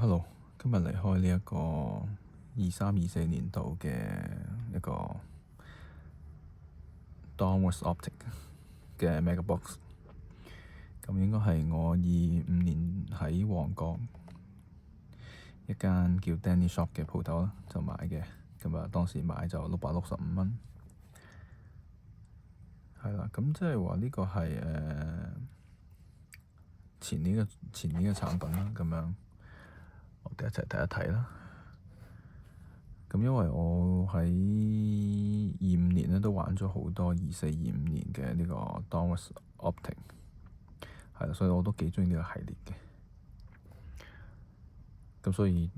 Hello，今日離開呢一個23-24年度嘅一個 Donruss Optics 嘅 Megabox，咁應該係我25年喺旺角一間叫 Danny Shop 嘅鋪頭啦，就買嘅。咁啊，當時買就665蚊，係啦。咁即係話呢個係前年嘅產品啦。咁樣我哋一齊睇一睇啦。咁因為我喺25年咧都玩咗好多24、25年嘅呢個 Donruss Optics，係啦，所以我都幾鍾意呢個系列嘅。咁所以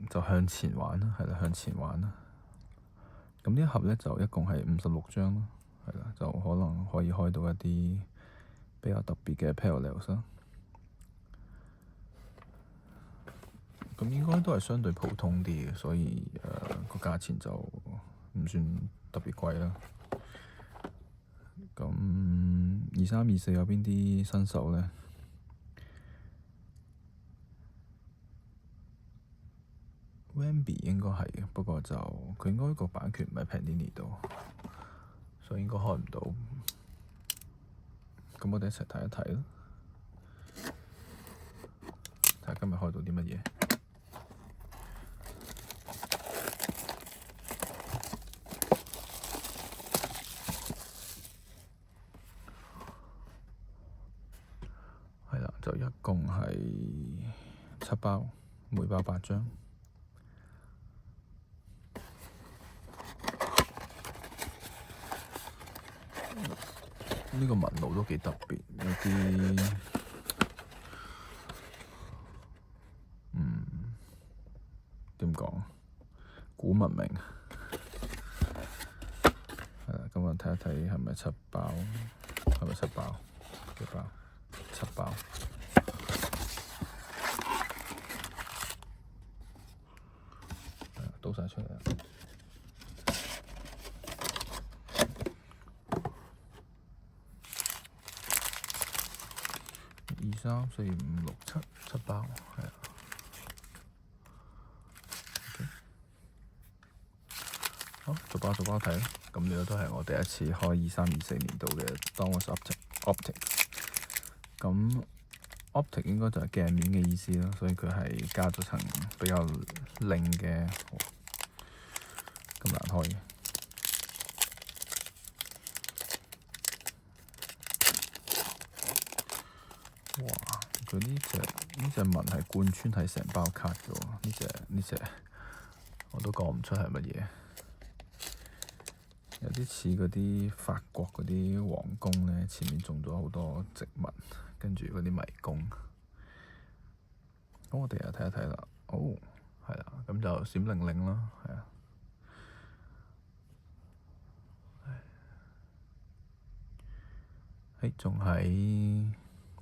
就向前玩啦，係啦，向前玩啦。咁呢一盒咧就一共係56張咯，係啦，就可能可以開到一啲比較特別嘅 parallels 啦。咁應該都係相對普通啲嘅，所以個價錢就唔算特別貴啦。咁23、24有邊啲新手咧？Wemby 應該係嘅，不過就佢應該個版權唔喺 Panini 度，所以應該開唔到。咁我哋一齊睇一睇啦，睇下今日開到啲乜嘢。係啦，就一共係7包，每包8張。呢個紋路都幾特別，有啲點講古文明。係啦，咁我睇一睇係咪7包？係咪7包？幾包？7包。倒晒出嚟啦！2、3、4、5、6、7包，係啊。好，逐包逐包睇啦。咁呢個都係我第一次開23、24年度嘅 Donruss Optics。咁 Optic 應該就係鏡面嘅意思啦，所以佢係加咗層比較靚嘅，咁難開嘅。哇！佢呢隻紋係貫穿喺成包卡嘅喎，呢隻我都講唔出係乜嘢，有啲似嗰啲法國嗰啲皇宮咧，前面種咗好多植物，跟住嗰啲迷宮。咁我哋又睇一睇啦。哦，係啦，咁就閃靈靈啦，係啊。仲喺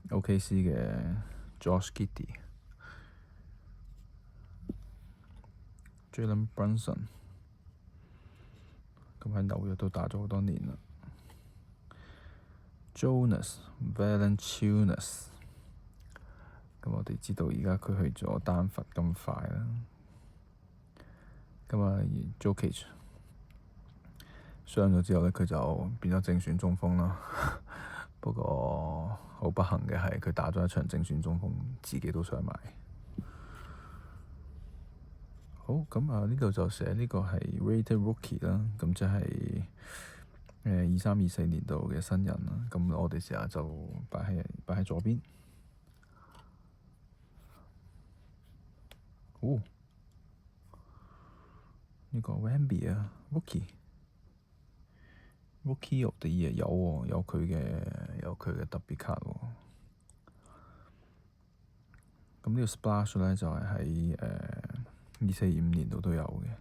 OKC 嘅 Josh Giddey、Jalen Brunson，咁喺紐約都打咗好多年啦。Jonas Valanciunas，咁我哋知道而家佢去咗丹佛咁快啦。咁啊，Jokic 傷咗之後咧，佢就變咗正選中鋒啦。不過好不幸嘅係，佢打咗一場正選中鋒，自己都想買。好，咁啊，呢度就寫呢個係 Rated Rookie 啦，咁即係23、24年度嘅新人啦。咁我哋試下就擺喺左邊。哦，呢個 Wemby 啊 Rookie of the Year 有喎，有佢嘅特別卡喎。咁呢個 Splash 咧就係喺24、25年度都有嘅。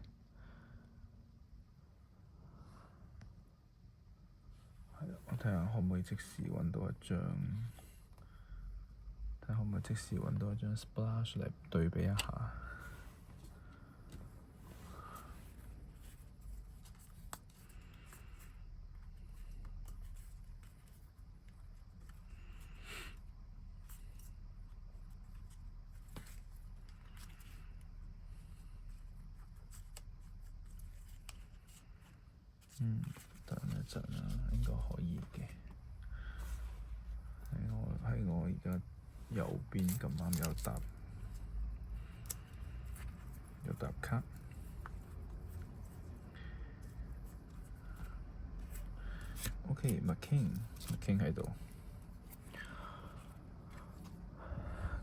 係啦，我睇下可唔可以即時揾到一張，睇下可唔可以即時揾到一張 Splash 嚟對比一下。等一陣啦，應該可以嘅。喺我而家右邊咁啱有沓卡。OK，McCain 喺度。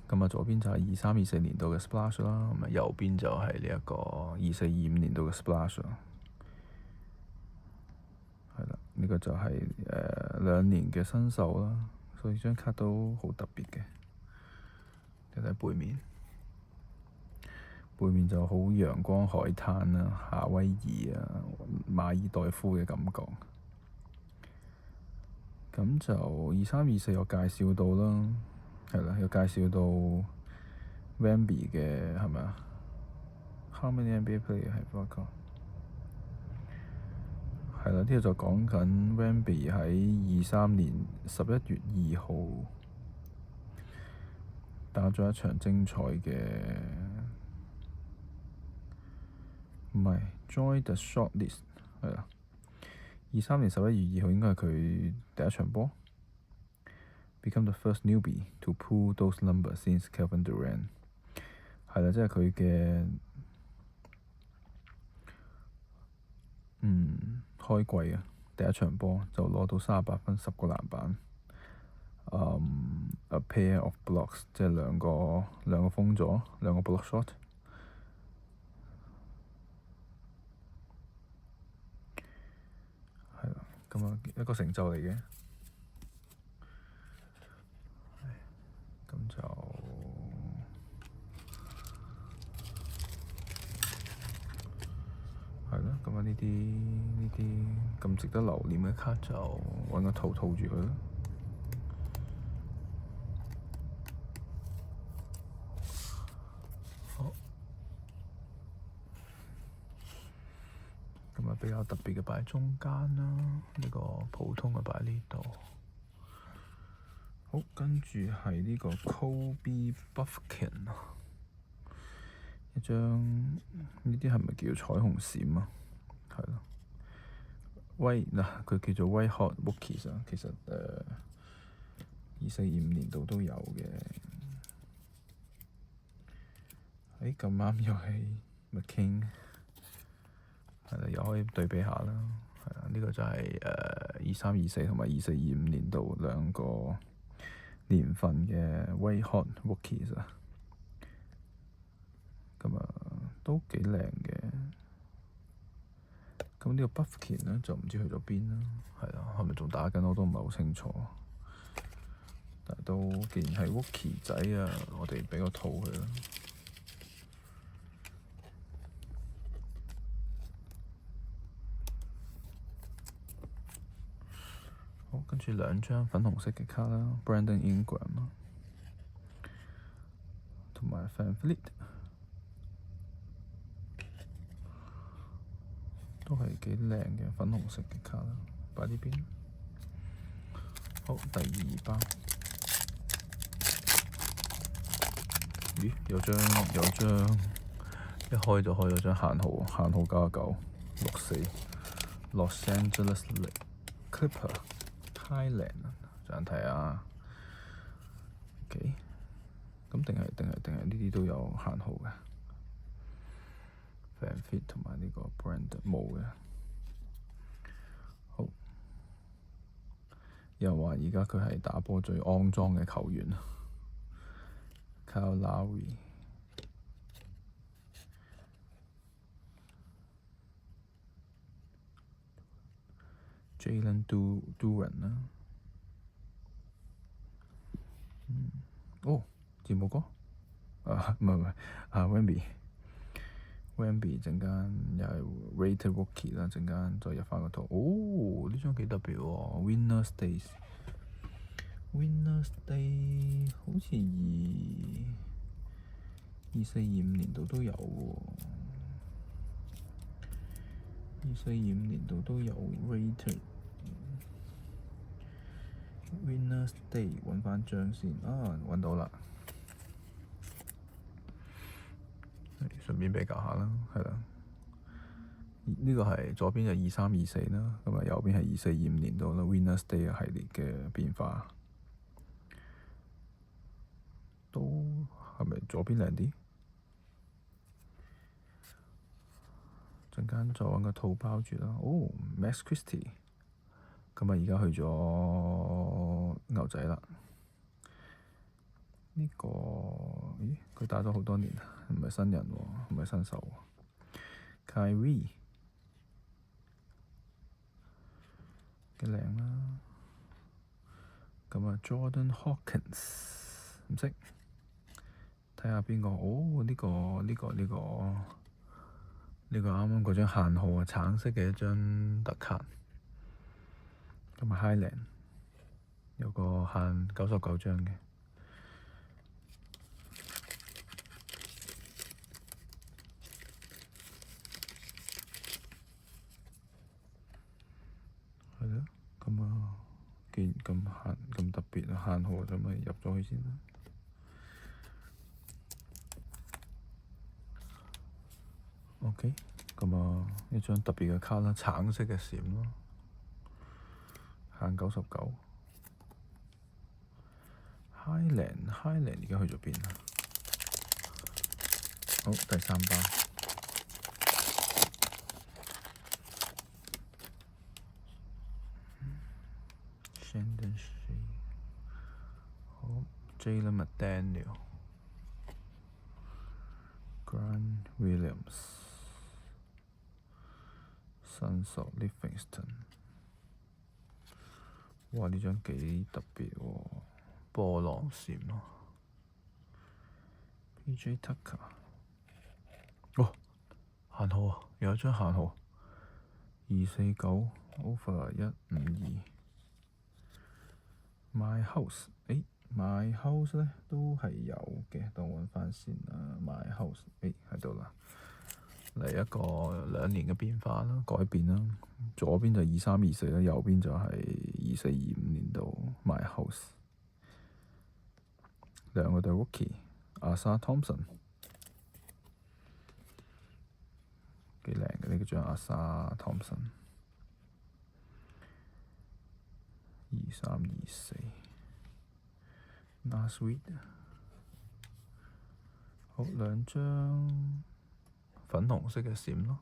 咁啊，左邊就係23-24年度嘅 Splash 啦，咁啊右邊就係呢一個24-25年度嘅 Splash 啦。係啦，呢個就係2年嘅新手啦，所以張卡都好特別嘅。睇睇背面，背面就好陽光海灘啦，夏威夷啊，馬爾代夫嘅感覺。咁就23-24有介紹到啦，係啦，有介紹到 Wemby 嘅係咪啊 ？How many NBA players have got？係啦，呢度就講緊 Wemby 喺23年11月2號打咗一場精彩嘅，唔係 Join the Shortlist 係啦。23年11月2號應該係佢第一場波。Become the first newbie to pull those numbers since Kevin Durant。係啦，即係佢嘅開季啊，第一場波就攞到38分、10個籃板，a pair of blocks， 即係兩個封咗，兩個 block shot。係啦，咁啊一個成就嚟嘅。咁就係咯，咁啊呢啲咁值得留念嘅卡就揾個套住佢咯。好，咁啊比較特別嘅擺喺中間啦，呢個普通嘅擺喺呢度。好，跟住係呢個 Kobe Buffkin 啊，一張呢啲係咪叫彩虹閃啊？係咯，佢叫做 White Hot Rookies 啊，其實24-25年度都有嘅。咁啱又係 McCain， 係啦，又可以對比下啦。係啦，呢個就係23-24同埋24-25年度兩個年份嘅 White Hot Rookies 啊。咁啊都幾靚嘅。咁呢個 Buffkin 呢，就唔知去咗邊啦。係啦，係咪仲打緊我都唔係好清楚。但係都既然係 Rookie 仔啊，我哋畀個套佢啦。好，跟住兩張粉紅色嘅卡啦 ，Brandon Ingram 啦，同埋 VanVleet， 都係幾靚嘅粉紅色嘅卡啦，擺呢邊。好，第二包。咦？有張一開就開咗張限號99 64 Los Angeles Clipper Thailand， 想睇下。OK， 咁定係呢啲都有限號嘅。VanVleet 同埋呢個 Brandon 冇嘅。好，有人話而家佢係打波最骯髒嘅球員。Kyle Lowry、Jalen Duren 啦。字母哥唔係Wemby 陣間又係 Rated Rookie 啦，陣間再入翻個套。呢張幾特別喎 Winners Day 好似24-25年度都有喎。24-25年度都有 Rated Winners Day， 揾翻張先揾到啦。順便比較下啦，係啦。呢個係左邊就2324啦，咁啊右邊係2425年度啦 Winners Day 系列嘅變化，都係咪左邊靚啲？陣間再揾個套包住啦。哦 Max Christie，咁啊而家去咗牛仔啦。呢個咦佢打咗好多年，唔係新人喎，唔係新手喎。Kyrie 幾靚啦。咁啊 Jordan Hawkins 唔識，睇下邊個？哦呢個啱啱嗰張限號啊，橙色嘅一張特卡。咁啊 Highland 有個限99張嘅。係咯，咁啊，既然咁特別啊，限號咁咪入咗去先啦。OK，咁啊，一張特別嘅卡啦，橙色嘅閃咯，限99。Highland 而家去咗邊啊？好，第3包。Shandon Shea， 好 Jalen McDaniel， Grant Williams， Sons of Livingston。哇！呢張幾特別喎，波浪閃咯。PJ Tucker， 哦，限號啊，有一張限號249 over 152。My House， My House 咧都係有嘅，等我揾翻先啦。My House， 喺度啦，嚟一個2年嘅變化啦，改變啦。左邊就2324啦，右邊就係2425年度 My House。兩個對 Rookie，Asa Thompson， 幾靚嘅呢個張 Asa Thompson。2324。Nasrid， 好兩張粉紅色嘅閃咯，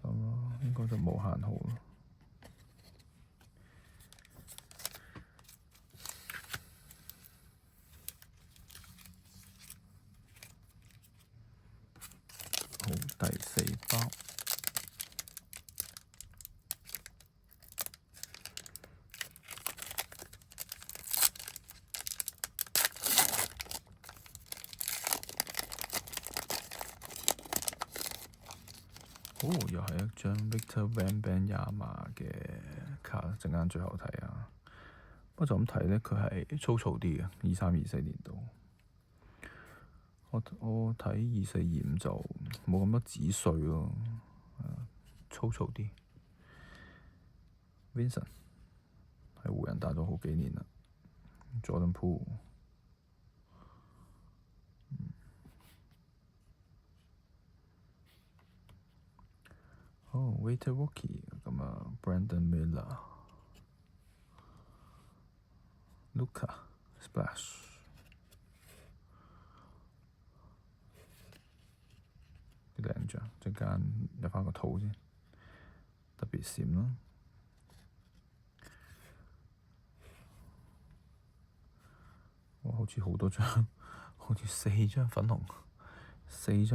咁咯，應該就冇限號咯。好，第4包。哦，又係一張 Victor Wembanyama 嘅卡，陣間最後睇啊。不過就咁睇咧，佢係粗糙啲嘅。2324年度，我睇2425就冇咁多紙碎咯，粗糙啲。Vincent 係湖人打咗好幾年啦。Jordan Poole，哦 Waiter Rookie 咁啊 Brandon Miller。Luka Splash， 呢兩張，陣間入翻個圖先，特別閃啦。哇，好似好多張，好似4張粉紅閃，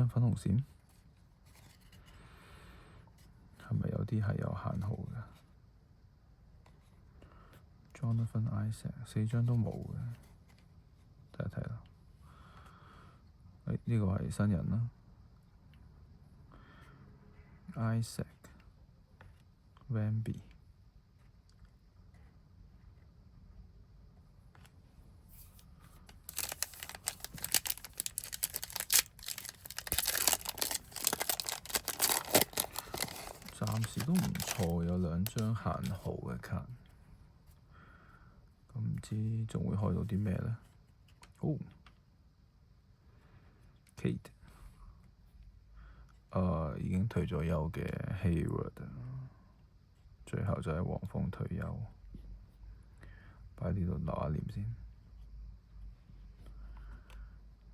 係咪有啲係有限號嘅？Jonathan Isaac 4張都冇嘅，睇一睇啦。呢個係新人啦 ，Isaac Wemby。暫時都唔錯，有2張限號嘅卡。咁唔知仲會開到啲咩咧？哦 ，Kate 已經退咗休嘅 Hayward， 最後就係黃蜂退休，擺喺呢度留下念先。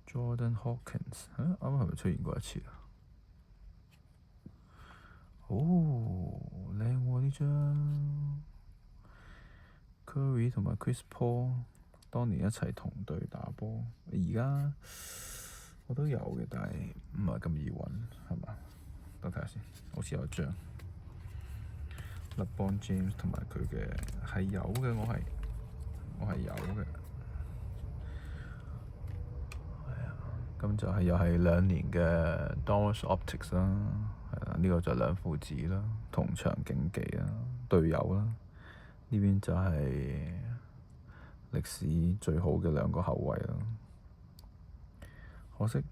Jordan Hawkins，啱啱係咪出現過一次啊？哦，靚喎呢張 Curry 同埋 Chris Paul 當年一齊同隊打波，而家我都有嘅，但係唔係咁易揾，係嘛？等睇下先，好似有一張 LeBron James 同埋佢嘅係有嘅，我係有嘅。咁就係又係2年嘅 Donruss Optics 啦，係啦，呢個就兩父子啦，同場競技啦，隊友啦。呢邊就係歷史最好嘅2個後衛啦。可惜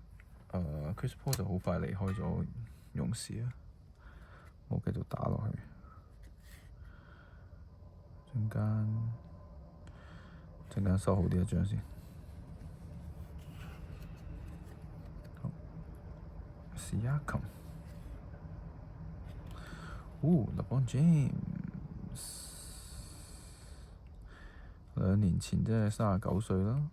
Chris Paul 就好快離開咗勇士啦，冇繼續打落去。陣間收好呢一張先。Siakam， LeBron James， 2年前即係39歲啦。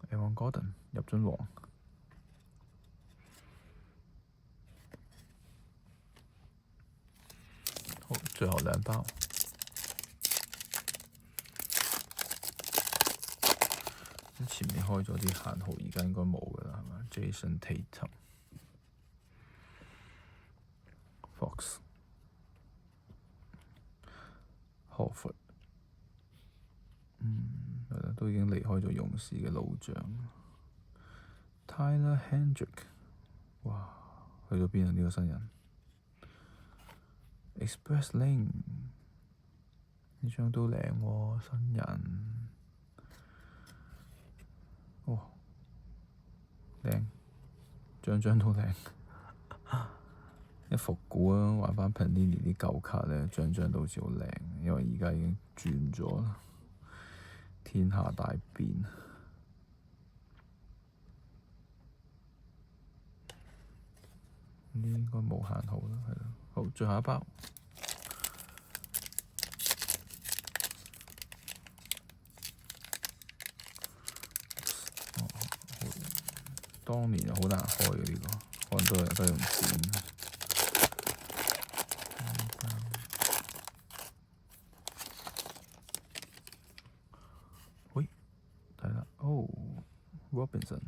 Aaron Gordon 入樽王。好，最後2包。前面開咗啲限號，而家應該冇㗎啦，係嘛 ？Jason Tatum、Fox、Horford，係啦，都已經離開咗勇士嘅老將。Tyler Hendrick， 哇，去咗邊啊？呢個新人。Express Lane， 呢張都靚喎，新人。靚，張都靚。一復古啊，玩翻 Panini 啲舊卡咧，張都好似好靚，因為而家已經轉咗啦，天下大變。呢應該冇限號啦，係咯。好，最後一包。當年好難開嘅呢個，可能都係用剪。喂，睇啦，Robinson，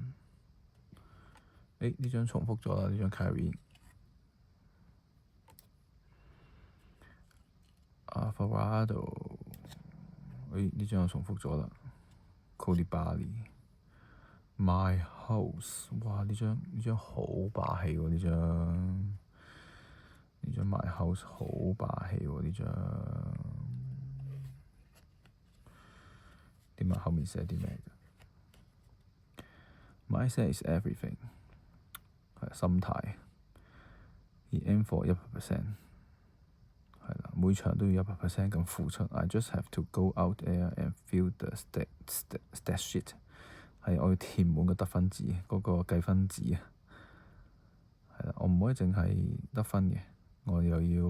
呢張重複咗啦，呢張 Kyrie。Alvarado， 呢張又重複咗啦 Coulibaly。My House， 哇！呢張好霸氣喎，呢張 My House 好霸氣喎，呢張點啊？後面寫啲咩嘅 ？Mindset is everything， 係心態。He aim for 100%， 係啦，每場都要100% 咁付出。I just have to go out there and fill the stat sheet。係，我要填滿個得分字，嗰個計分字啊，係啦，我唔可以淨係得分嘅，我又要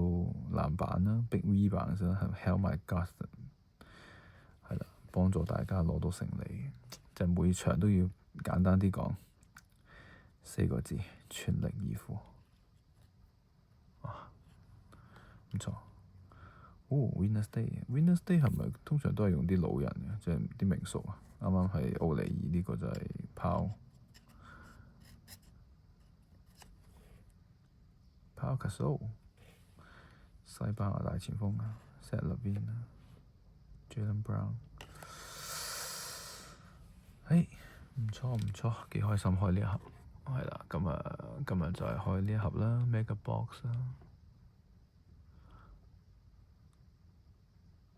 籃板啦，big rebound 啦，help my guard， 係啦，幫助大家攞到勝利，就係每場都要簡單啲講4個字，全力以赴。哇，唔錯。Winner Stay 係咪通常都係用啲老人嘅，即係啲名宿啊？啱啱係奧尼爾，呢個就係Pau Gasol， 西班牙大前鋒啊 ，Zach LaVine、Jaylen Brown， 唔錯，幾開心開呢一盒，係啦，今日就係開呢一盒啦 ，Mega Box 啦，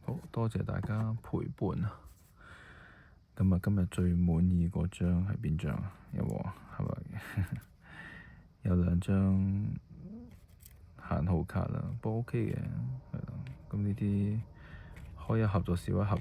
好多謝大家陪伴啊！今日最滿意嗰張係邊張啊？有冇啊？係咪有2張限號卡啦，不過 OK 嘅，係啦。咁呢啲開一盒就少一盒。